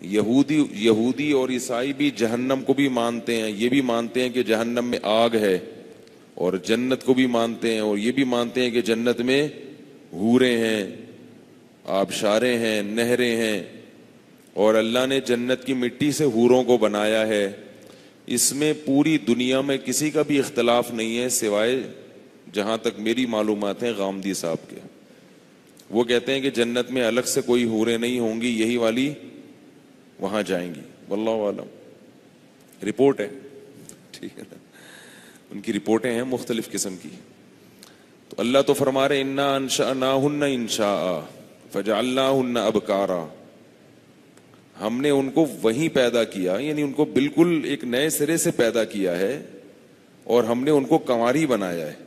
یہودی اور عیسائی بھی جہنم کو بھی مانتے ہیں، یہ بھی مانتے ہیں کہ جہنم میں آگ ہے، اور جنت کو بھی مانتے ہیں، اور یہ بھی مانتے ہیں کہ جنت میں حوریں ہیں، آبشاریں ہیں، نہریں ہیں، اور اللہ نے جنت کی مٹی سے حوروں کو بنایا ہے۔ اس میں پوری دنیا میں کسی کا بھی اختلاف نہیں ہے سوائے جہاں تک میری معلومات ہیں غامدی صاحب کے۔ وہ کہتے ہیں کہ جنت میں الگ سے کوئی حوریں نہیں ہوں گی، یہی والی وہاں جائیں گی، واللہ عالم۔ رپورٹ ہے، ٹھیک ہے نا، ان کی رپورٹیں ہیں مختلف قسم کی۔ تو اللہ تو فرما رہے انا انشأناہن انشاء فجعلناہن ابکارا، ہم نے ان کو وہیں پیدا کیا، یعنی ان کو بالکل ایک نئے سرے سے پیدا کیا ہے، اور ہم نے ان کو کنواری بنایا ہے۔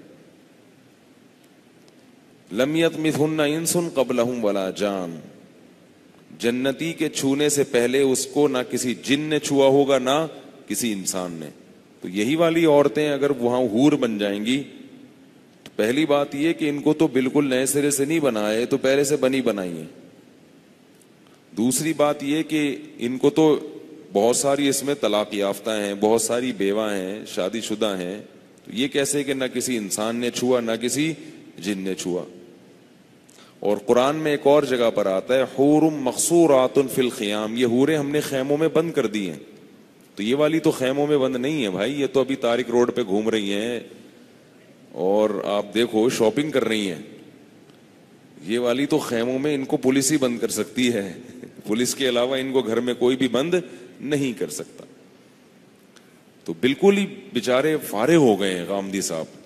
لم یطمثہن انس قبلہم ولا جان، جنتی کے چھونے سے پہلے اس کو نہ کسی جن نے چھوا ہوگا نہ کسی انسان نے۔ تو یہی والی عورتیں اگر وہاں حور بن جائیں گی تو پہلی بات یہ کہ ان کو تو بالکل نئے سرے سے نہیں بنائے، تو پہلے سے بنی بنائی ہیں۔ دوسری بات یہ کہ ان کو تو بہت ساری اس میں طلاق یافتہ ہیں، بہت ساری بیوہ ہیں، شادی شدہ ہیں، تو یہ کیسے کہ نہ کسی انسان نے چھوا نہ کسی جن نے چھوا۔ اور قرآن میں ایک اور جگہ پر آتا ہے حور مقصورات فی الخیام، یہ حوریں ہم نے خیموں میں بند کر دی ہیں۔ تو یہ والی تو خیموں میں بند نہیں ہے بھائی، یہ تو ابھی طارق روڈ پہ گھوم رہی ہیں اور آپ دیکھو شاپنگ کر رہی ہیں۔ یہ والی تو خیموں میں ان کو پولیس ہی بند کر سکتی ہے، پولیس کے علاوہ ان کو گھر میں کوئی بھی بند نہیں کر سکتا۔ تو بالکل ہی بیچارے فارغ ہو گئے ہیں غامدی صاحب،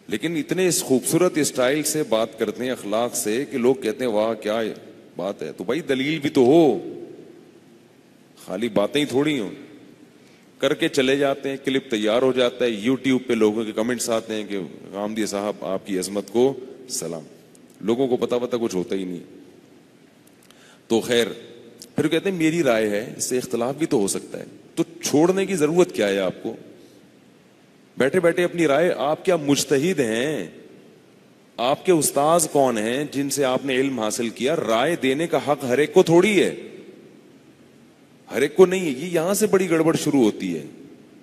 لیکن اتنے اس خوبصورت اسٹائل سے بات کرتے ہیں، اخلاق سے، کہ لوگ کہتے ہیں واہ کیا بات ہے۔ تو بھائی دلیل بھی تو ہو، خالی باتیں ہی تھوڑی ہوں، کر کے چلے جاتے ہیں، کلپ تیار ہو جاتا ہے، یوٹیوب پہ لوگوں کے کمنٹس آتے ہیں کہ غامدی صاحب آپ کی عظمت کو سلام۔ لوگوں کو پتہ کچھ ہوتا ہی نہیں۔ تو خیر، پھر کہتے ہیں میری رائے ہے، اس سے اختلاف بھی تو ہو سکتا ہے، تو چھوڑنے کی ضرورت کیا ہے آپ کو؟ بیٹھے بیٹھے اپنی رائے، آپ کیا مجتہد ہیں؟ آپ کے استاذ کون ہیں جن سے آپ نے علم حاصل کیا؟ رائے دینے کا حق ہر ایک کو تھوڑی ہے، ہر ایک کو نہیں ہے۔ یہ یہاں سے بڑی گڑبڑ شروع ہوتی ہے۔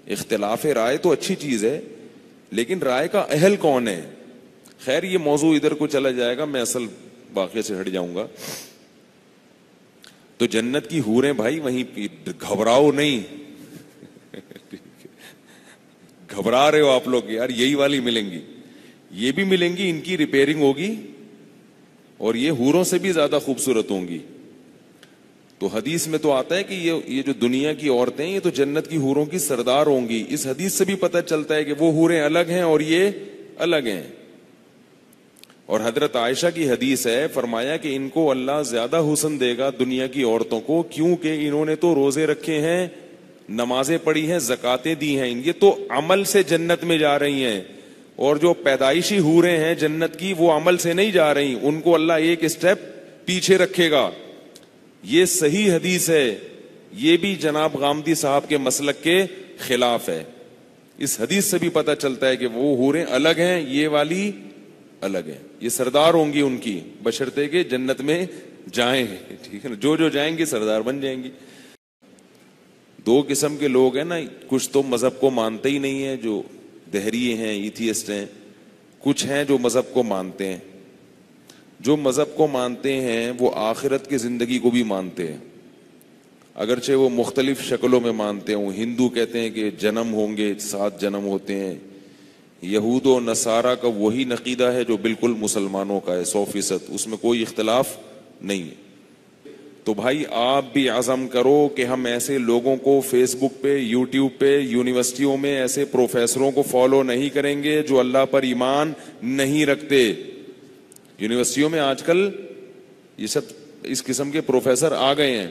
اختلاف رائے تو اچھی چیز ہے، لیکن رائے کا اہل کون ہے؟ خیر یہ موضوع ادھر کو چلا جائے گا، میں اصل واقعے سے ہٹ جاؤں گا۔ تو جنت کی حوریں بھائی وہیں، گھبراؤ نہیں، گھبرا رہے ہو آپ لوگ یار، یہی والی ملیں گی، یہ بھی ملیں گی، ان کی ریپیئرنگ ہوگی، اور یہ حوروں سے بھی زیادہ خوبصورت ہوں گی۔ تو حدیث میں تو آتا ہے کہ یہ جو دنیا کی عورتیں یہ تو جنت کی حوروں کی سردار ہوں گی۔ اس حدیث سے بھی پتہ چلتا ہے کہ وہ حوریں الگ ہیں اور یہ الگ ہیں۔ اور حضرت عائشہ کی حدیث ہے، فرمایا کہ ان کو اللہ زیادہ حسن دے گا دنیا کی عورتوں کو، کیونکہ انہوں نے تو روزے رکھے ہیں، نمازیں پڑھی ہیں، زکاتیں دی ہیں، یہ تو عمل سے جنت میں جا رہی ہیں۔ اور جو پیدائشی حوریں ہیں جنت کی، وہ عمل سے نہیں جا رہی، ان کو اللہ ایک اسٹیپ پیچھے رکھے گا۔ یہ صحیح حدیث ہے، یہ بھی جناب غامدی صاحب کے مسلک کے خلاف ہے۔ اس حدیث سے بھی پتہ چلتا ہے کہ وہ حوریں الگ ہیں، یہ والی الگ ہیں، یہ سردار ہوں گی ان کی، بشرطے کہ جنت میں جائیں، ٹھیک ہے نا، جو جائیں گے سردار بن جائیں گی۔ دو قسم کے لوگ ہیں نا، کچھ تو مذہب کو مانتے ہی نہیں ہیں، جو دہریے ہیں، ایتھیسٹ ہیں، کچھ ہیں جو مذہب کو مانتے ہیں۔ جو مذہب کو مانتے ہیں وہ آخرت کی زندگی کو بھی مانتے ہیں، اگرچہ وہ مختلف شکلوں میں مانتے ہوں۔ ہندو کہتے ہیں کہ جنم ہوں گے، 7 جنم ہوتے ہیں۔ یہود و نصارہ کا وہی عقیدہ ہے جو بالکل مسلمانوں کا ہے، 100%، اس میں کوئی اختلاف نہیں ہے۔ تو بھائی آپ بھی عزم کرو کہ ہم ایسے لوگوں کو فیس بک پہ، یوٹیوب پہ، یونیورسٹیوں میں ایسے پروفیسروں کو فالو نہیں کریں گے جو اللہ پر ایمان نہیں رکھتے۔ یونیورسٹیوں میں آج کل یہ سب اس قسم کے پروفیسر آ گئے ہیں،